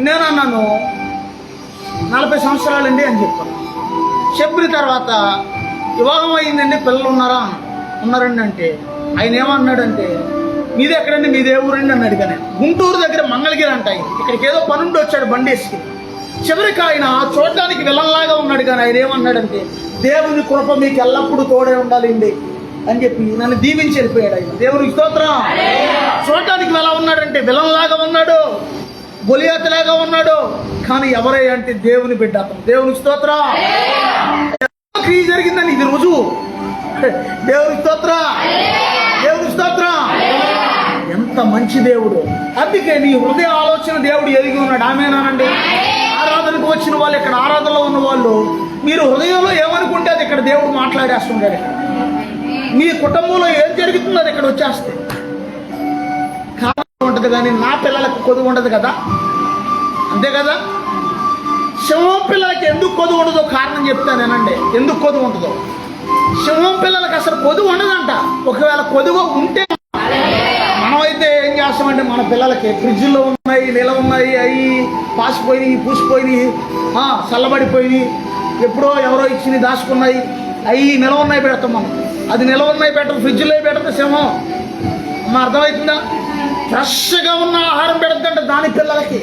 నేను అన్నాను 40 సంవత్సరాలండి అని చెప్పాను. చెప్పిన తర్వాత వివాహం అయిందండి, పిల్లలు ఉన్నారండి అంటే ఆయన ఏమన్నాడంటే మీది ఎక్కడండి, మీదే ఊరండి అని అడిగాను. గుంటూరు దగ్గర మంగళగిరి అంటాయి. ఇక్కడికి ఏదో పనుండి వచ్చాడు బండేసి. చివరికి ఆయన చూడడానికి విలన్లాగా ఉన్నాడు, కానీ ఆయన ఏమన్నాడంటే దేవుని కృప మీకు ఎల్లప్పుడూ తోడే ఉండాలండి అని చెప్పి నన్ను దీవించి వెళ్ళిపోయాడు. ఆయన దేవునికి స్తోత్రం. చూడటానికి ఎలా ఉన్నాడంటే విలన్లాగా ఉన్నాడు, గొలియాతులాగా ఉన్నాడు, కానీ ఎవరే అంటే దేవుని బిడ్డ అతను. దేవునికి స్తోత్రం. క్రియ జరిగిందని ఇది రుజువు. దేవునికి స్తోత్రం, దేవునికి స్తోత్రం. ఎంత మంచి దేవుడు. అందుకే నీ హృదయ ఆలోచన దేవుడు ఎరిగి ఉన్నాడు. ఆమేనానండి. ఆరాధనకు వచ్చిన వాళ్ళు, ఇక్కడ ఆరాధనలో ఉన్న వాళ్ళు, మీరు హృదయంలో ఏమనుకుంటే అది ఇక్కడ దేవుడు మాట్లాడేస్తుంటాడు. మీ కుటుంబంలో ఏం జరుగుతుందో అది ఇక్కడ వచ్చేస్తే కారణం ఉంటుంది, కానీ నా పిల్లలకు కొదువు ఉండదు కదా, అంతే కదా. సింహం పిల్లలకి ఎందుకు కొదువు ఉండదో కారణం చెప్తానేనండి. ఎందుకు కొదువు ఉండదో, సింహం పిల్లలకి అసలు కొదువు ఉండదంట. ఒకవేళ కొదువు ఉంటే మనమైతే ఏం చేస్తామంటే మన పిల్లలకి ఫ్రిడ్జ్లో ఉన్నాయి, నిల ఉన్నాయి, అవి పాసిపోయినాయి, పూసిపోయినాయి, చల్లబడిపోయినాయి, ఎప్పుడో ఎవరో ఇచ్చి దాచుకున్నాయి, అవి నిలవ ఉన్నాయి పెడతాం మనం. అది నిలవ ఉన్నాయి పెట్టరు, ఫ్రిడ్జ్లో పెడతా సింహం. మా అర్థమవుతుందా? ఫ్రెష్గా ఉన్న ఆహారం పెడద్దంట దాని పిల్లలకి.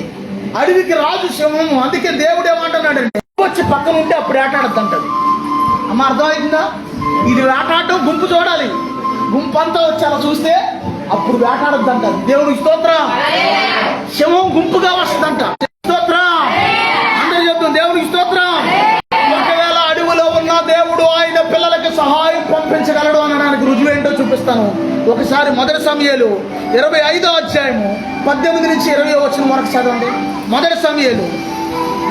అడవికి రాజు సింహము. అందుకే దేవుడు ఏమంటున్నాడంటే వచ్చి పక్కన ఉంటే అప్పుడు వేటాడద్దంటది. అమ్మ అర్థమవుతుందా? ఇది వేటాడటం గుంపు చూడాలి, గుంపు అంతా వచ్చి అలా చూస్తే అప్పుడు వేటాడద్దంట. దేవునికి స్తోత్రం. సింహం గుంపుగా వస్తుందంట. స్తోత్రం. అందరూ చెప్తాం దేవునికి స్తోత్రం. ఒకవేళ అడవిలో ఉన్న దేవుడు ఆయన పిల్లలకి సహాయం పంపించగలడు అనడానికి రుజువు ఏంటో చూపిస్తాను. ఒకసారి మొదటి సమూయేలు 25వ అధ్యాయము 18 నుంచి 20 వచనం వరకు చదవండి. మొదటి సమూయేలు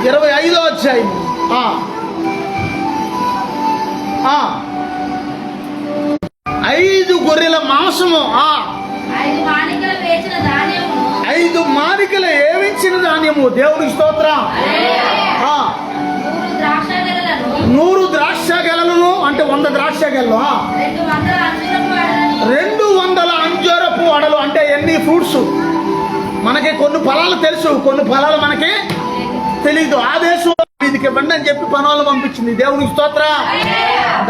25వ అధ్యాయము 5 గొర్రెల మాంసము, 5 మానికలు ఏవించిన ధాన్యము. దేవునికి స్తోత్రం. 100 ద్రాక్ష గెలలను, అంటే 100 ద్రాక్ష గెలలు, 200 అంజూరపు అడలు. అంటే ఎన్ని ఫ్రూట్స్ మనకి కొన్ని ఫలాలు తెలుసు, కొన్ని ఫలాలు మనకి తెలీదు. ఆ దేశం దావీదుకి ఇవ్వండి అని చెప్పి పనులను పంపించింది. దేవునికి స్తోత్రం.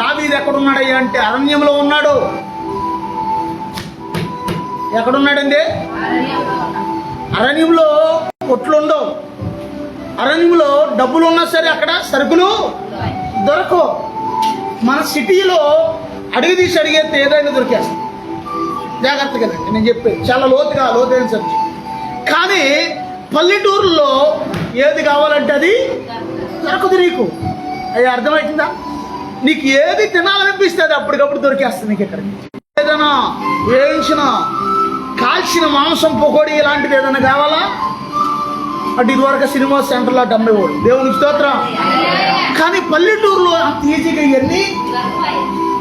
దావీదు ఎక్కడున్నాడయ్యా అంటే అరణ్యంలో ఉన్నాడు. ఎక్కడున్నాడండి? అరణ్యంలో కొట్లుండవు, అరణ్యంలో డబ్బులు ఉన్నా సరే అక్కడ సరుకులు దొరకవు. మన సిటీలో అడిగి తీసి అడిగేస్తే ఏదైనా దొరికేస్తుంది. జాగ్రత్తగా నేను చెప్పేది చాలా లోతైన సబ్జెక్ట్. కానీ పల్లెటూరులో ఏది కావాలంటే అది దొరకదు నీకు. అది అర్థమవుతుందా? నీకు ఏది తినాలనిపిస్తే అది అప్పటికప్పుడు దొరికేస్తుంది నీకు. ఇక్కడ ఏదైనా వేయించిన కాల్చిన మాంసం పకోడీ ఇలాంటిది ఏదైనా కావాలా అటు ఇదివరకు సినిమా సెంటర్లో అమ్మేవాడు. దేవునికి స్తోత్రం. కానీ పల్లెటూరులో అంత ఈజీగా ఇవన్నీ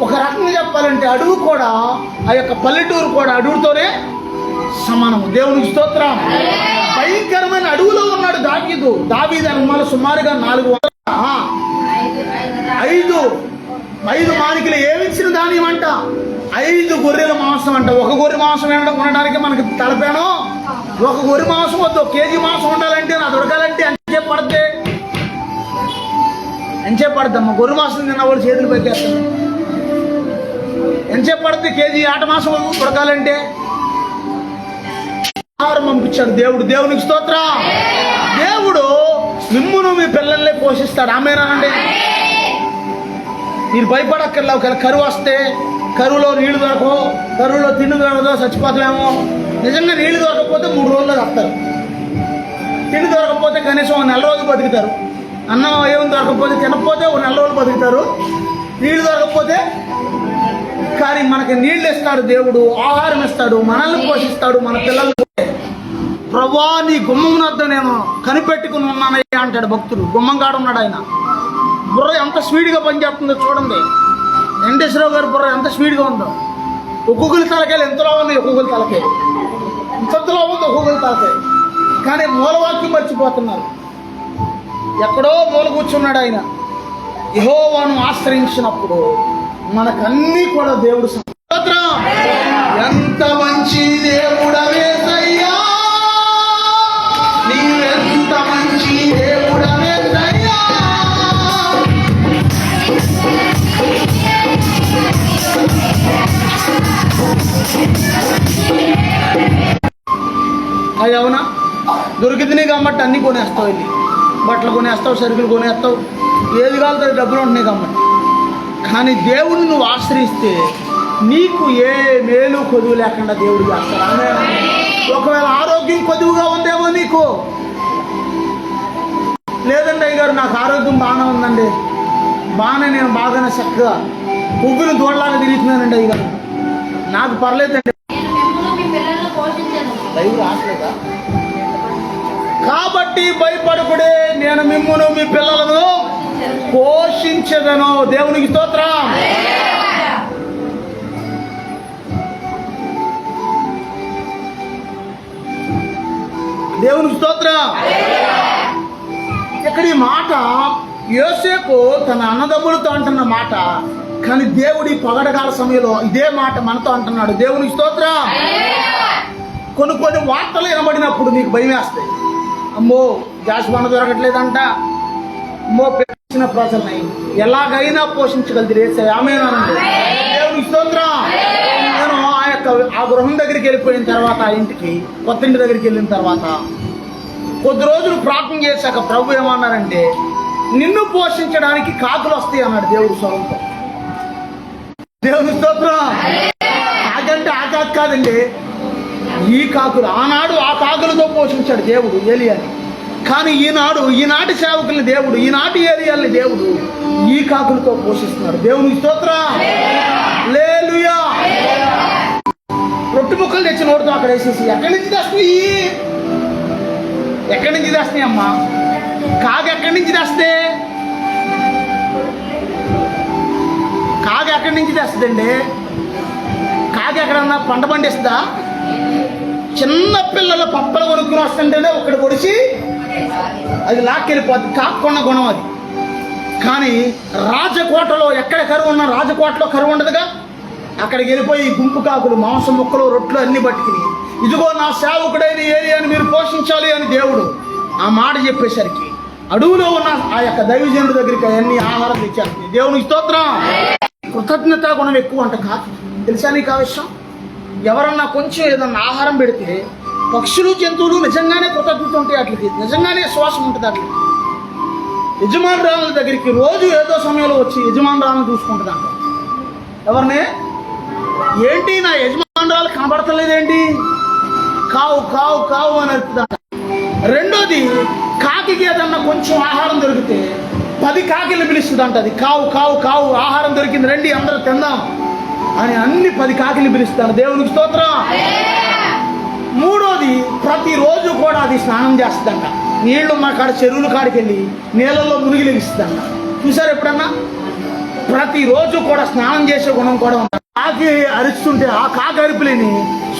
ఒక రకంగా చెప్పాలంటే అడవి కూడా, ఆ యొక్క పల్లెటూరు కూడా అడవులతోనే సమానము. దేవునికి స్తోత్రం. భయంకరమైన అడవులో ఉన్నాడు దావీదు అనుమానం. సుమారుగా 5 మానికలు ఏమిచ్చిన ధాన్యం అంట, 5 గొర్రెల మాంసం అంట. ఒక గొర్రె మాంసం ఉండడానికి మనకి తలపేను. ఒక గొర్రె మాంసం వద్దు, 1 కేజీ మాంసం ఉండాలంటే నా దొరకాలంటే ఎంతసేపు పడుతుంది? ఎంతసేపు పడుద్దమ్మా? గొర్రె మాంసం తిన్న వాళ్ళు చేతులు పెట్టేస్తాను. ఎంతసేపు పడుతుంది కేజీ ఆట మాంసం ఉడకాలంటే? ఆహారం పంపించాడు దేవుడు. దేవునికి స్తోత్రం. దేవుడు మిమ్మును మీ పిల్లల్ని పోషిస్తాడు. ఆమేనండి. మీరు భయపడక్కర్లా. ఒకవేళ కరువు వస్తే, కరువులో నీళ్లు దొరకవు, కరువులో తిండి దొరకదో, చచ్చిపోతామేమో. నిజంగా నీళ్లు దొరకకపోతే 3 రోజుల్లో వస్తారు. తిండి దొరకకపోతే కనీసం 1 నెల రోజులు బతుకుతారు. అన్నం ఏమి దొరకకపోతే, తినకపోతే 1 నెల రోజులు బతుకుతారు. నీళ్లు దొరకకపోతే, కానీ మనకి నీళ్ళు ఇస్తాడు దేవుడు, ఆహారం ఇస్తాడు, మనల్ని పోషిస్తాడు, మన పిల్లల్ని. ప్రభువా నీ గుమ్మం వద్ద నేను కనిపెట్టుకుని ఉన్నానయ్యా అంటాడు భక్తుడు. గుమ్మంగాడు ఉన్నాడు ఆయన. బుర్ర ఎంత స్పీడ్గా పనిచేస్తుందో చూడండి. వెంకటేశ్వరరావు గారి బుర్ర ఎంత స్పీడ్గా ఉందో. ఒక్కొక్కరి తలకాయలు ఎంతలో ఉంది, ఒక్కొక్కరి తలకాయ ఇంతలో ఉంది, ఒక్కొక్కరి తలకాయ. కానీ మూలవాక్యం మర్చిపోతున్నారు. ఎక్కడో మూల కూర్చున్నాడు ఆయన. యెహోవాను ఆశ్రయించినప్పుడు మనకన్నీ కూడా దేవుడు. ఎంత మంచి దేవుడవేసయ్యా, నీవెంత దొరికింది కాబట్టి అన్నీ కొనేస్తావు, వెళ్ళి బట్టలు కొనేస్తావు, సరుకులు కొనేస్తావు, ఏది కావాలో డబ్బులు ఉంటున్నాయి కాబట్టి. కానీ దేవుడిని నువ్వు ఆశ్రయిస్తే నీకు ఏ మేలు కొదువు లేకుండా దేవుడు చేస్తాడు. ఆమె ఒకవేళ ఆరోగ్యం కొదువుగా ఉందేమో నీకు, లేదండి అయ్యగారు నాకు ఆరోగ్యం బాగానే ఉందండి, నేను బాగానే చక్కగా పువ్వులు దూడలాగా తిరుగుతున్నానండి అయ్యగారు, నాకు పర్లేదండి, దైవ రావట్లేదా? కాబట్టి భయపడకుడే, నేను మిమ్మును మీ పిల్లలను పోషించదను. దేవునికి స్తోత్రం. దేవునికి స్తోత్రం. ఇక్కడ ఈ మాట యోసేపు తన అన్నదమ్ములతో అంటున్న మాట, కానీ దేవుడి పగడగాల సమయంలో ఇదే మాట మనతో అంటున్నాడు. దేవునికి స్తోత్రం. కొన్ని వార్తలు వినబడినప్పుడు నీకు భయం వేస్తాయి. అమ్మో గ్యాస్ బండ దొరకట్లేదంట, అమ్మో పెట్టిన ప్రజల్ని ఎలాగైనా పోషించగలిగితే ఆమేనండి. దేవునికి స్తోత్రం. నేను ఆ గృహం దగ్గరికి వెళ్ళిపోయిన తర్వాత, ఆ ఇంటికి కొత్త ఇంటి దగ్గరికి వెళ్ళిన తర్వాత కొద్ది రోజులు ప్రార్థన చేశాక ప్రభు ఏమన్నారంటే, నిన్ను పోషించడానికి కాకులు వస్తాయి అన్నాడు దేవుడు స్వరంతో. దేవుని స్తోత్రం. కాకంటే ఆ కాకు కాదండి, ఈ కాకులు. ఆనాడు ఆ కాకులతో పోషించాడు దేవుడు ఏలియాని, కానీ ఈనాటి సేవకుల్ని దేవుడు, ఈనాటి ఏలియాల్ని దేవుడు ఈ కాకులతో పోషిస్తున్నాడు. దేవుని స్తోత్రం. హల్లెలూయా. రొట్టె ముక్కలు తెచ్చి నోటితో అక్కడ వేసేసి, ఎక్కడి నుంచి తెస్తున్నాయి అమ్మా? కాకి ఎక్కడి నుంచి తెస్తే? కాకి ఎక్కడి నుంచి తెస్తుందండి? కాకి ఎక్కడన్నా పంట పండిస్తుందా? చిన్న పిల్లల పప్పలు కొనుక్కుని వస్తుంటేనే ఒకటి పొడిచి అది లాక్కెళ్ళిపోద్ది. కాక్కున్న గుణం అది. కానీ రాజకోటలో ఎక్కడ కరువు ఉన్నా రాజకోటలో కరువు ఉండదుగా. అక్కడికి వెళ్ళిపోయి గుంపు కాకులు మాంసం ముక్కలు రొట్లు అన్ని పట్టుకుని, ఇదిగో నా సేవకుడైన ఏలియాని మీరు పోషించాలి అని దేవుడు ఆ మాట చెప్పేసరికి అడవులో ఉన్న ఆ యొక్క దైవజనుడి దగ్గరికి అవన్నీ ఆహారం తెచ్చారు. దేవునికి స్తోత్రం. కృతజ్ఞతా గుణం ఎక్కువ అంట కాకి. తెలుసా నీకు ఆ విషయం? ఎవరన్నా కొంచెం ఏదన్నా ఆహారం పెడితే పక్షులు జంతువులు నిజంగానే కృతజ్ఞత ఉంటాయి, అట్లకి నిజంగానే శ్వాసం ఉంటుంది. అట్లకి యజమానురాల దగ్గరికి రోజు ఏదో సమయంలో వచ్చి యజమానురాలను చూసుకుంటుంది అంట. ఎవరిని? ఏంటి నా యజమానురాలు కనబడతలేదేంటి, కావు కావు కావు అని అడుగుతుందంట. రెండోది, కాకి ఏదన్నా కొంచెం ఆహారం దొరికితే 10 కాకిలు పిలుస్తుందంట. అది కావు కావు కావు, ఆహారం దొరికింది, రండి అందరూ తిందాం అని అన్ని 10 కాకిలు పిలుస్తాను. దేవునికి స్తోత్రం. మూడోది, ప్రతిరోజు కూడా అది స్నానం చేస్తుందంట. నీళ్లు మా కాడ చెరువుల కాడికి వెళ్ళి నీళ్ళల్లో మునిగి లెగిస్తుందంట. చూసారు ఎప్పుడన్నా? ప్రతిరోజు కూడా స్నానం చేసే గుణం కూడా ఉంటుంది. కాకి అరుస్తుంటే ఆ కాకి అరుపులేని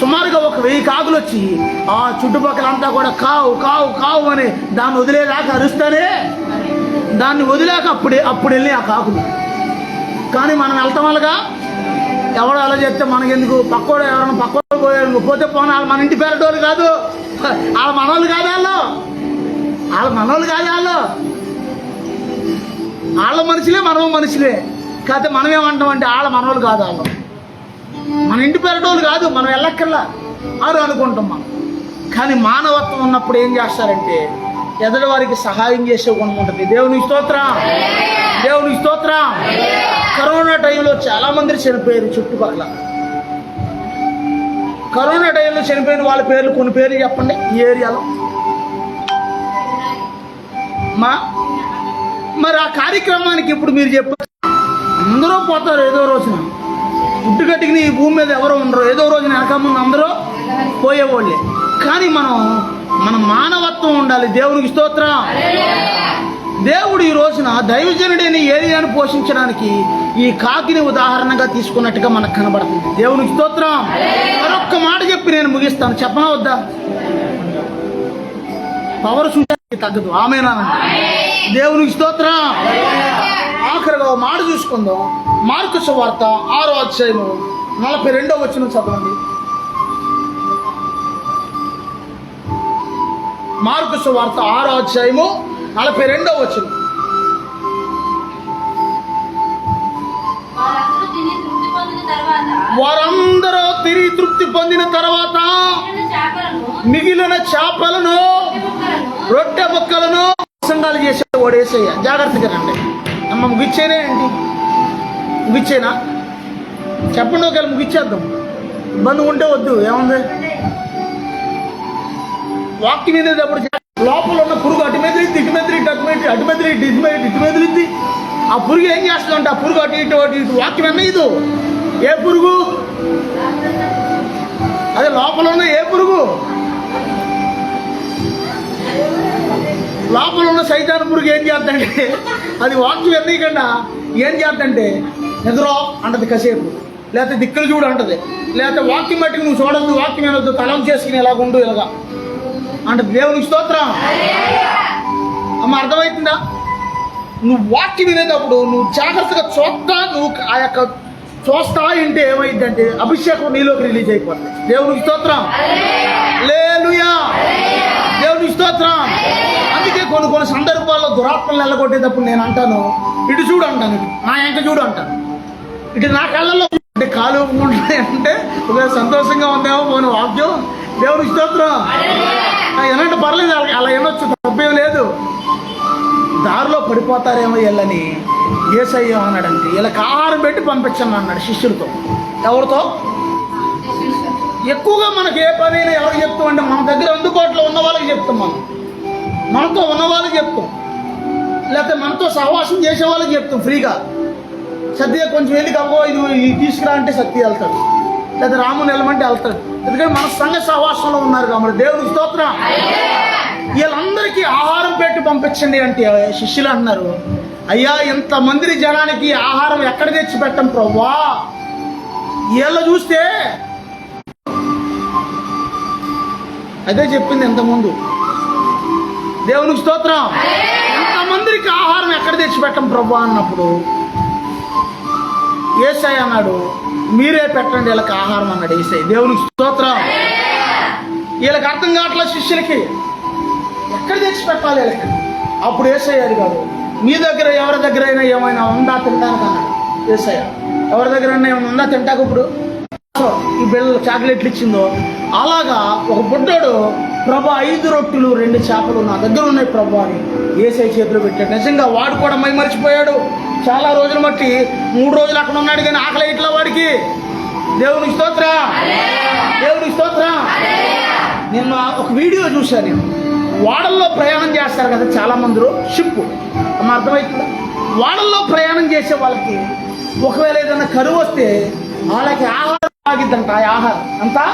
సుమారుగా 1000 కాకులు వచ్చి ఆ చుట్టుపక్కలంతా కూడా కావు కావు కావు అని దాన్ని వదిలేదాకా అరుస్తానే, దాన్ని వదిలేక అప్పుడు వెళ్ళి ఆ కాకులు. కానీ మనం వెళ్తాం వాళ్ళగా, ఎవడో అలా చెప్తే మనకెందుకు, పక్కోడు ఎవరైనా పక్కోడు పోతే పోనీ, వాళ్ళు మన ఇంటి పేరటోళ్ళు కాదు, వాళ్ళ మనోళ్ళు కాదు, వాళ్ళ మనుషులే, మనము మనుషులే. కాకపోతే మనం ఏమంటామంటే వాళ్ళ మనోళ్ళు కాదు, వాళ్ళు మన ఇంటి పేరటోళ్ళు కాదు, మనం వెళ్ళక్కర్లా అని అనుకుంటాం మనం. కానీ మానవత్వం ఉన్నప్పుడు ఏం చేస్తారంటే ఎదటి వారికి సహాయం చేసే గుణం ఉంటుంది. దేవునికి స్తోత్రం. దేవునికి స్తోత్రం. కరోనా టైంలో చాలా మంది చనిపోయారు చుట్టుపక్కల. కరోనా టైంలో చనిపోయిన వాళ్ళ పేర్లు కొన్ని పేర్లు చెప్పండి ఈ ఏరియాలో. మరి ఆ కార్యక్రమానికి ఇప్పుడు మీరు చెప్పారు, అందరూ పోతారు ఏదో రోజున, పుట్టుగట్టికి ఈ భూమి మీద ఎవరో ఉండరు, ఏదో రోజున వెనక ముందు అందరూ పోయేవాళ్ళే. కానీ మన మానవత్వం ఉండాలి. దేవునికి స్తోత్రం. దేవుడు ఈ రోజున దైవజనుడైన ఏలియాను పోషించడానికి ఈ కాకిని ఉదాహరణగా తీసుకున్నట్టుగా మనకు కనబడుతుంది. దేవునికి స్తోత్రం. మరొక్క మాట చెప్పి నేను ముగిస్తాను, చెప్పనా వద్దా? పవర్ చూడడానికి తగ్గదు. ఆమేనా? దేవునికి స్తోత్రం. ఆఖరిగా మాట చూసుకుందాం. మార్కు సువార్త 6వ అధ్యాయము 42వ వచనం చదవండి. మార్కు సువార్త 6వ అధ్యాయము 42వ వచనం. వారందరూ తిరిగి తృప్తి పొందిన తర్వాత మిగిలిన చేపలను ఓడేసయ్య. జాగ్రత్తగా రండి. అమ్మ ముగిచ్చేనే ఏంటి? ముగిచ్చేనా? చెప్పండి, ఒకవేళ ముగిచ్చేద్దాం. ఇబ్బంది ఉంటే వద్దు, ఏముంది? వాక్యం వినేటప్పుడు లోపల ఉన్న పురుగు అటు మెదిలిద్ది, ఇటు మెదిలిద్ది, అటు మెదిలిద్ది, ఇటు మెదిలిద్ది. ఆ పురుగు ఏం చేస్తుందంటే ఆ పురుగు అటు ఇటు అటు ఇటు వాక్యం అన్నయ్యదు. ఏ పురుగు? అదే లోపల ఉన్న ఏ పురుగు? లోపల ఉన్న సైతాన్ పురుగు ఏం చేద్దంటే అది వాక్యం ఎన్నయకుండా ఏం చేద్దంటే నిద్రో అంటది కాసేపు, లేకపోతే దిక్కులు చూడు అంటది, లేకపోతే వాక్యం బట్టి నువ్వు చూడద్దు, వాక్యం వినొద్దు, తలం చేసుకుని ఇలాగుండు ఇలాగా అంటది. దేవునికి స్తోత్రం. అమ్మ అర్థమవుతుందా? నువ్వు వాక్యం వినేటప్పుడు నువ్వు జాగ్రత్తగా చూస్తా, నువ్వు ఆ యొక్క చూస్తా ఉంటే ఏమైందంటే అభిషేకం నీలోకి రిలీజ్ అయిపోతుంది. దేవునికి స్తోత్రం. హల్లెలూయా. దేవునికి స్తోత్రం. అందుకే కొన్ని సందర్భాల్లో దురాత్మలు వెళ్ళగొట్టేటప్పుడు నేను అంటాను, ఇటు చూడు అంటాను, నా ఎంక చూడు అంటాను, ఇటు నా కళ్ళల్లో అంటే కాలు అంటే ఒకవేళ సంతోషంగా ఉందేమో పోను వాక్యం. దేవునికి స్తోత్రం. ఏనంటే పర్లేదు, అలా వినొచ్చు, తప్పేం లేదు. దారిలో పడిపోతారేమో వీళ్ళని యేసయ్య అన్నాడంటే వీళ్ళకి ఆహారం పెట్టి పంపించను అన్నాడు శిష్యులతో. ఎవరితో? ఎక్కువగా మనకి ఏ పనైనా ఎవరికి చెప్తాం అంటే మన దగ్గర అందుబాటులో ఉన్న వాళ్ళకి చెప్తాం, మనతో ఉన్న వాళ్ళకి చెప్తాం, లేకపోతే మనతో సహవాసం చేసే వాళ్ళకి చెప్తాం ఫ్రీగా. సత్య కొంచెం వెళ్ళి కబ్బో ఇది తీసుకురా అంటే సత్య వెళ్తాడు, లేదా రాముని వెళ్ళమంటే వెళ్తాడు. ఎందుకంటే మన సంఘ సహవాసంలో ఉన్నారు కాబట్టి. దేవునికి స్తోత్రం. వీళ్ళందరికీ ఆహారం పెట్టి పంపించండి అంటే శిష్యులు అన్నారు, అయ్యా ఇంతమంది జనానికి ఆహారం ఎక్కడ తెచ్చి పెట్టం ప్రభువా, వీళ్ళ చూస్తే అదే చెప్పింది ఇంతకుముందు. దేవునికి స్తోత్రం. ఇంతమందికి ఆహారం ఎక్కడ తెచ్చి పెట్టం ప్రభువా అన్నప్పుడు యేసయ్య అన్నాడు, మీరే పెట్టండి వీళ్ళకి ఆహారం అన్నాడు యేసయ్య. దేవునికి స్తోత్రం. వీళ్ళకి అర్థం కావట్లేదు శిష్యులకి, ఎక్కడ తెచ్చి పెట్టాలి వీళ్ళకి. అప్పుడు యేసయ్య అడిగాడు, మీ దగ్గర ఎవరి దగ్గర అయినా ఏమైనా ఉందా తింటానికి అన్నాడు యేసయ్య. ఎవరి దగ్గర ఏమైనా ఉందా తింటాకు? ఇప్పుడు ఈ బిళ్ళ చాక్లెట్లు ఇచ్చిందో అలాగా ఒక బుడ్డోడు, ప్రభు 5 రొట్టెలు 2 చేపలు నా దగ్గర ఉన్నాయి ప్రభు అని యేసయ్య చేతిలో పెట్టాడు. నిజంగా వాడు కూడా మైమరిచిపోయాడు. చాలా రోజులు బట్టి 3 రోజులు అక్కడ ఉన్నాడు కానీ ఆకలి ఇట్లా వాడికి. దేవునికి స్తోత్రం. దేవునికి స్తోత్రం. నిన్న ఒక వీడియో చూశాను నేను. వాడల్లో ప్రయాణం చేస్తారు కదా చాలా మంది, షిప్ అర్థమవుతుందా? వాడల్లో ప్రయాణం చేసే వాళ్ళకి ఒకవేళ ఏదైనా కరువు వస్తే వాళ్ళకి ఆహారం ఆగిద్దంట. ఆహారం అంతా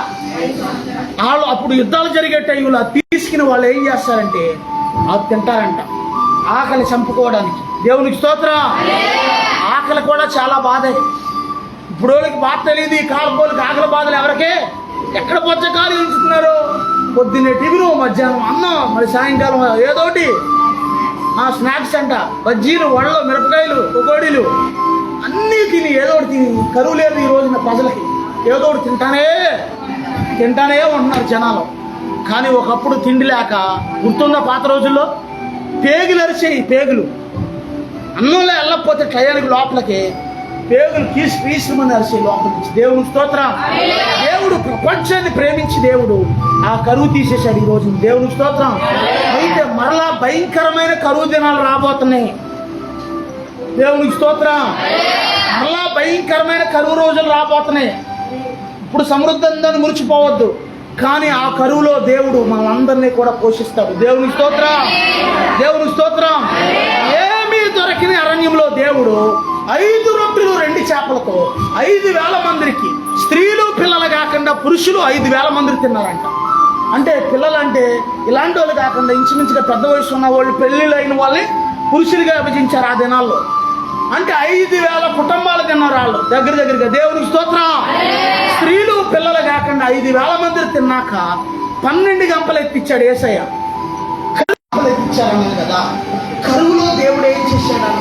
వాళ్ళు అప్పుడు యుద్ధాలు జరిగే టైంలో తీసుకుని వాళ్ళు ఏం చేస్తారంటే అది తింటారంట ఆకలి చంపుకోవడానికి. దేవునికి స్తోత్రం. ఆకలి కూడా చాలా బాధే. ఇప్పుడు వాళ్ళకి బాధ తెలియదు, ఈ కాలపోలకి ఆకలి బాధలు ఎవరికే. ఎక్కడ పొచ్చకాలు ఉంచుతున్నారు? పొద్దున్నే టిఫిను, మధ్యాహ్నం అన్నం, మరి సాయంకాలం ఏదోటి స్నాక్స్ అంట, బజ్జీలు, వడలు, మిరపకాయలు, పకోడీలు అన్నీ తిని ఏదోటి తిని. కరువు లేదు ఈ రోజున ప్రజలకి, ఏదోటి తింటానే ఉంటున్నారు జనాలు. కానీ ఒకప్పుడు తిండి లేక, గుర్తుందా పాత రోజుల్లో పేగులు అరిచేయి, పేగులు అన్నంలో వెళ్ళకపోతే టయానికి లోపలికి పేగులు కీసుమని అరిచేయి లోపల నుంచి. దేవుని స్తోత్రం. దేవుడు ప్రపంచాన్ని ప్రేమించి దేవుడు ఆ కరువు తీసేశాడు ఈ రోజు. దేవుని స్తోత్రం. అయితే మరలా భయంకరమైన కరువు దినాలు రాబోతున్నాయి. దేవునికి స్తోత్రం. మరలా భయంకరమైన కరువు రోజులు రాబోతున్నాయి. ఇప్పుడు సమృద్ధి ఉందని మురిచిపోవద్దు, కానీ ఆ కరువులో దేవుడు మనందరినీ కూడా పోషిస్తాడు. దేవునికి స్తోత్రం. దేవునికి స్తోత్రం. ఏమీ దొరకని అరణ్యంలో దేవుడు 5 రొట్టెలు 2 చేపలతో 5,000 మందికి, స్త్రీలు పిల్లలు కాకుండా పురుషులు 5,000 మంది తిన్నారంట. అంటే పిల్లలు అంటే ఇలాంటి వాళ్ళు కాకుండా ఇంచుమించుగా పెద్ద వయసు ఉన్న వాళ్ళు, పెళ్ళిళ్ళు అయిన వాళ్ళని పురుషులుగా విభజించారు ఆ దినాల్లో. అంటే 5,000 కుటుంబాలు తిన్నారు వాళ్ళు దగ్గరగా. దేవునికి స్తోత్రం. స్త్రీలు పిల్లలు కాకుండా 5,000 మంది తిన్నాక 12 గంపలు ఎత్తిచ్చాడు యేసయ్య. గంపలు ఎత్తిచ్చారని కదా. కరువులో దేవుడు ఏం చేశాడు?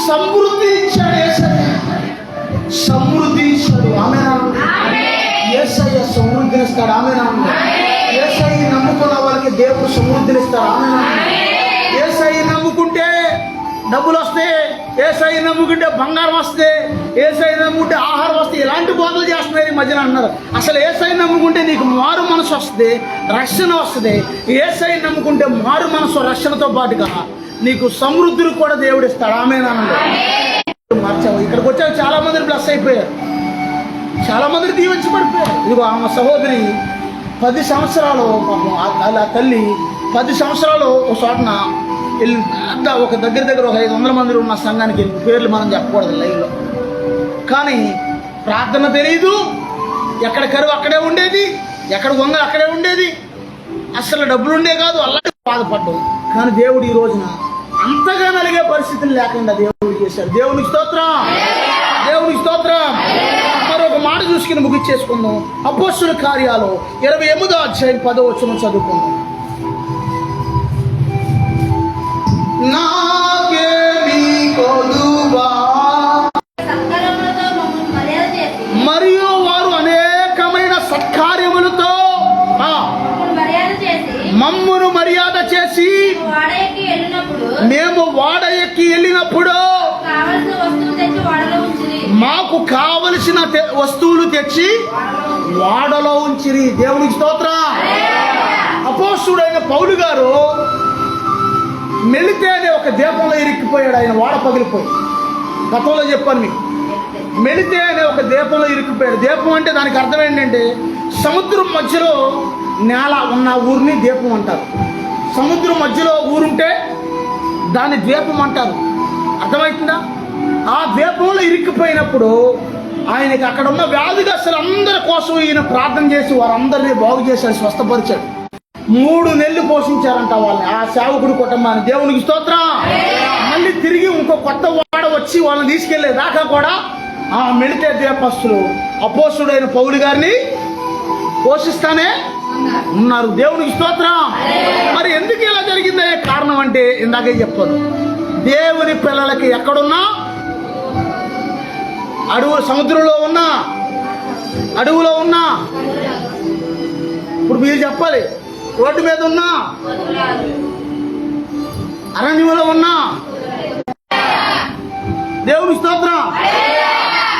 సమృద్ధి ఇచ్చాడు యేసయ్య. సమృద్ధి ఇచ్చాడు. ఆమేన్. యేసయ్య సమృద్ధినిస్తాడు. ఆమేన్. యేసయ్య నమ్ముకున్న వాళ్ళకి దేవుడు సమృద్ధినిస్తాడు. ఆమేన్. యేసయ్య నమ్ముకుంటే డబ్బులు వస్తాయి, ఏసై నమ్ముకుంటే బంగారం వస్తే, ఏసై నమ్ముకుంటే ఆహారం వస్తే, ఇలాంటి బోధలు చేస్తున్నారు ఈ మధ్యన అన్నారు. అసలు ఏసై నమ్ముకుంటే నీకు మారు మనసు వస్తుంది, రక్షణ వస్తుంది. ఏసై నమ్ముకుంటే మారు మనసు రక్షణతో పాటుగా నీకు సమృద్ధిని కూడా దేవుడు ఇస్తాడు. ఆమేనండి. మార్చాము. ఇక్కడికి వచ్చాక చాలా మంది ప్లస్ అయిపోయారు, చాలా మంది దీవించబడిపోయారు. ఇదిగో ఆమె సహోదరి 10 సంవత్సరాలు పాపం ఆ తల్లి 10 సంవత్సరాలు ఒక చోటన వెళ్ళి ఒక దగ్గర ఒక 500 మంది ఉన్న సంఘానికి వెళ్ళి, పేర్లు మనం చెప్పకూడదు లైవ్లో, కానీ ప్రార్థన తెలియదు, ఎక్కడ కరువు అక్కడే ఉండేది, ఎక్కడ వంగ అక్కడే ఉండేది, అసలు డబ్బులు ఉండే కాదు, అలాంటి బాధపడ్డాడు. కానీ దేవుడు ఈ రోజున అంతగా నలిగే పరిస్థితులు లేకుండా దేవుడు చేశాడు. దేవునికి స్తోత్రం, దేవునికి స్తోత్రం. మరొక మాట చూసుకుని ముగిచ్చేసుకుందాం. అపోస్తుల కార్యాలు 28వ అధ్యాయం 10వ వచనం చదువుకుందాం. నాకేమీ కొదువా మరియు వారు అనేకమైన సత్కార్యములతో మమ్మును మర్యాద చేసి మేము వాడ ఎక్కి వెళ్ళినప్పుడు మాకు కావలసిన వస్తువులు తెచ్చి వాడలో ఉంచిరి. దేవునికి స్తోత్రం. అపోస్తుడైన పౌలు గారు మెలితే అనే ఒక దీపంలో ఇరిక్కిపోయాడు. ఆయన వాడ పగిలిపోయి, గతంలో చెప్పాను మీకు. మెలితే అనే ఒక దీపంలో ఇరిక్కిపోయాడు. దీపం అంటే దానికి అర్థం ఏంటంటే సముద్రం మధ్యలో నేల ఉన్న ఊరిని దీపం అంటారు. సముద్రం మధ్యలో ఊరుంటే దాన్ని ద్వీపం అంటారు. అర్థమవుతుందా? ఆ ద్వీపంలో ఇరిక్కిపోయినప్పుడు ఆయనకి అక్కడ ఉన్న వ్యాధిగ్రస్తులు అందరి కోసం ఈయన ప్రార్థన చేసి వారందరినీ బాగు చేశాడు, స్వస్థపరిచాడు. 3 నెలలు పోషించారంట వాళ్ళని, ఆ సేవకుడి కుటుంబాన్ని. దేవునికి స్తోత్రం. మళ్ళీ తిరిగి ఇంకో కొత్త వాడ వచ్చి వాళ్ళని తీసుకెళ్లే దాకా కూడా ఆ మెలితే ద్వీపస్తులు అపోస్తుడైన పౌలు గారిని పోషిస్తానే ఉన్నారు. దేవునికి స్తోత్రం. మరి ఎందుకు ఇలా జరిగిందే కారణం అంటే ఇందాకే చెప్పాను, దేవుని పిల్లలకి ఎక్కడున్నా, సముద్రంలో ఉన్నా, అడవులో ఉన్నా, ఇప్పుడు మీరు చెప్పాలి, రోడ్డు మీద ఉన్నా, అరణ్యంలో ఉన్నా, దేవుని స్తోత్రం.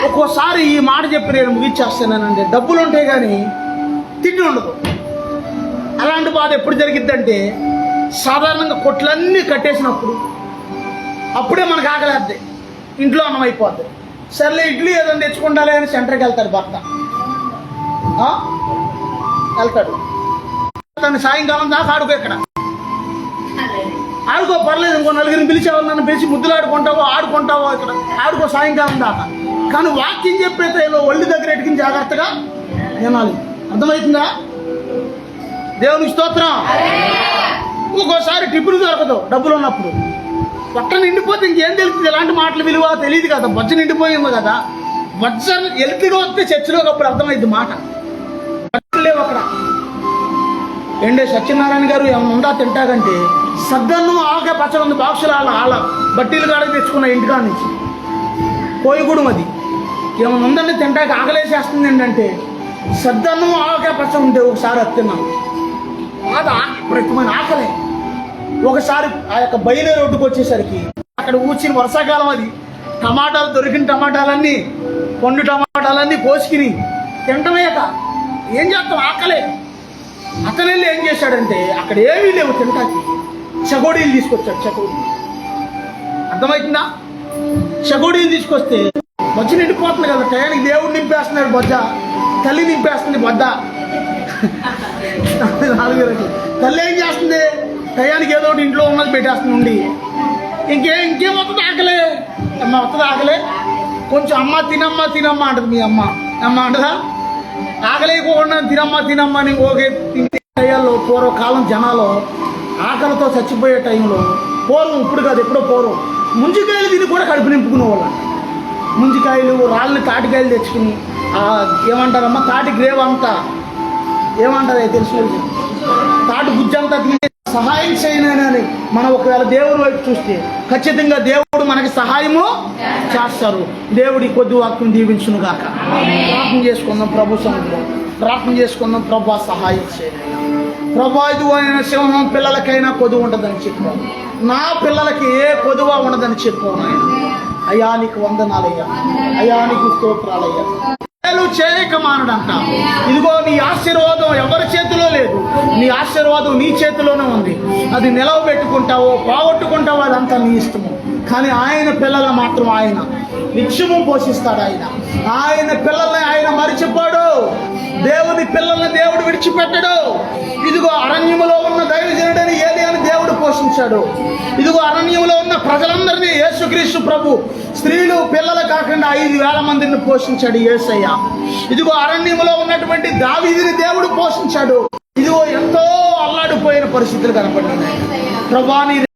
ఒక్కోసారి ఈ మాట చెప్పి నేను ముగిచ్చేస్తానంటే, డబ్బులు ఉంటాయి కానీ తిండి ఉండదు. అలాంటి బాధ ఎప్పుడు జరిగిద్దంటే సాధారణంగా కొట్లన్నీ కట్టేసినప్పుడు, అప్పుడే మనకు ఆకలేద్ది, ఇంట్లో అన్నం అయిపోద్ది. సర్లే ఇడ్లీ ఏదైనా తెచ్చుకుంటాలే అని సెంటర్కి వెళ్తాడు భర్త, వెళ్తాడు. తను సాయంకాలం దాకా ఆడుకో, ఇక్కడ ఆడుకో, పర్లేదు, ఇంకో 4 పిలిచేవాళ్ళు, నన్ను పిలిచి ముద్దులాడుకుంటావో ఆడుకుంటావో, ఇక్కడ ఆడుకో సాయంకాలం దాకా. కానీ వాక్యం చెప్పే టైంలో ఒళ్ళు దగ్గర ఎట్టుకుని జాగ్రత్తగా వినాలి. అర్థమవుతుందా? దేవునికి స్తోత్రం. ఒక్కోసారి టిప్పులు దొరకదు డబ్బులు ఉన్నప్పుడు. పొట్ట నిండిపోతే ఇంకేం తెలుస్తుంది? ఎలాంటి మాటలు విలువ తెలియదు కదా. బజ్జ నిండిపోయింది కదా. బజ్జ ఎల్తిగా వస్తే చర్చిలోకి అప్పుడు అర్థమైంది మాట. బజ్జలు లేవు అక్కడ. ఏండే సత్యనారాయణ గారు ఏమన్నా ఉందా తింటాకంటే సద్దన్నం ఆవకాయ పచ్చడి ఉంది బాక్సులు, వాళ్ళ బట్టీలు కాడకి తెచ్చుకున్న ఇంటికాడ నుంచి పోయిగూడెం. అది ఏమన్నా ఉందండి తింటాక ఆకలేసేస్తుంది ఏంటంటే సద్దన్నం ఆవకాయ పచ్చడి ఉంటే ఒకసారి అది తిన్నాను. అది ప్రతిమైన ఆకలే. ఒకసారి ఆ యొక్క బయలు రోడ్డుకు వచ్చేసరికి అక్కడ కూర్చుని వర్షాకాలం, అది టమాటాలు దొరికిన టమాటాలన్నీ, పండు టమాటాలన్నీ కోసుకుని తింటమేక ఏం చేస్తాం, ఆకలే. అతను వెళ్ళి ఏం చేశాడంటే అక్కడ ఏమీ లేవు తింటాకి, చకోడీలు తీసుకొచ్చాడు. చకోడీలు, అర్థమవుతుందా? చకోడీలు తీసుకొస్తే బొజ్జ నిండిపోతుంది కదా. టయానికి దేవుడు నింపేస్తున్నాడు బొజ్జ, తల్లి నింపేస్తుంది బొద్ద. 4 రోజులు తల్లి ఏం చేస్తుంది, టయానికి ఏదో ఒకటి ఇంట్లో ఉన్నది పెట్టేస్తుంది ఉండి. ఇంకేం వస్తుంది, ఆకలే అమ్మ, వస్తుంది ఆకలే. కొంచెం అమ్మ తినమ్మా తినమ్మా అంటది మీ అమ్మ. అమ్మ అంటదా? ఆకలేయకుండా తినమ్మా అని ఓకే తింటే టయాల్లో పూర్వకాలం జనాలు ఆకలితో చచ్చిపోయే టైంలో, పూర్వం ఇప్పుడు కాదు ఎప్పుడో పూర్వం, ముంజికాయలు తిని కూడా కడుపు నింపుకునే వాళ్ళు. ముంజికాయలు, రాళ్ళని తాటికాయలు తెచ్చుకుని ఏమంటారమ్మా, తాటి గ్రేవ్ అంతా ఏమంటారు తెలిసిన తాటి గుజ్జంతా తినే సహాయం చేయనని మనం ఒకవేళ దేవుడి వైపు చూస్తే ఖచ్చితంగా దేవుడు మనకి సహాయము చేస్తారు. దేవుడి కొద్ది వాక్యం దీవించును గాక. ప్రార్థన చేసుకుందాం ప్రభు సన్నిధిలో, ప్రార్థన చేసుకుందాం. ప్రభు సహాయం చేయండి ప్రభు. ఇది అయిన సింహం పిల్లలకైనా కొదువు ఉండదని చెప్పాను, నా పిల్లలకి ఏ కొదువ ఉండదని చెప్పాను. అయ్యా నీకు వందనాలయ్యా, అయ్యా నీకు స్తోత్రాలయ్యా. మేలు చేయక మానడంట. ఇదిగో నీ ఆశీర్వాదం ఎవరి చేతిలో లేదు, నీ ఆశీర్వాదం నీ చేతిలోనే ఉంది. అది నిలవబెట్టుకుంటావో పోగొట్టుకుంటావో అదంతా నీ ఇష్టము. కానీ ఆయన పిల్లలు మాత్రం ఆయన నిత్యము పోషిస్తాడు. ఆయన పిల్లల్ని ఆయన మరిచిపోడు. దేవుని పిల్లల్ని దేవుడు విడిచిపెట్టడు. ఇదిగో అరణ్యములో ఉన్న దైవజనుడని ఏలియాని దేవుడు పోషించాడు. ఇదిగో అరణ్యంలో ఉన్న ప్రజలందరినీ యేసుక్రీస్తు ప్రభు స్త్రీలు పిల్లలు కాకుండా 5,000 మందిని పోషించాడు యేసయ్య. ఇదిగో అరణ్యంలో ఉన్నటువంటి దావీదుని దేవుడు పోషించాడు. ఇదిగో ఎంతో అల్లాడిపోయిన పరిస్థితులు కనపడుతున్నాయి. ప్రభువా నీ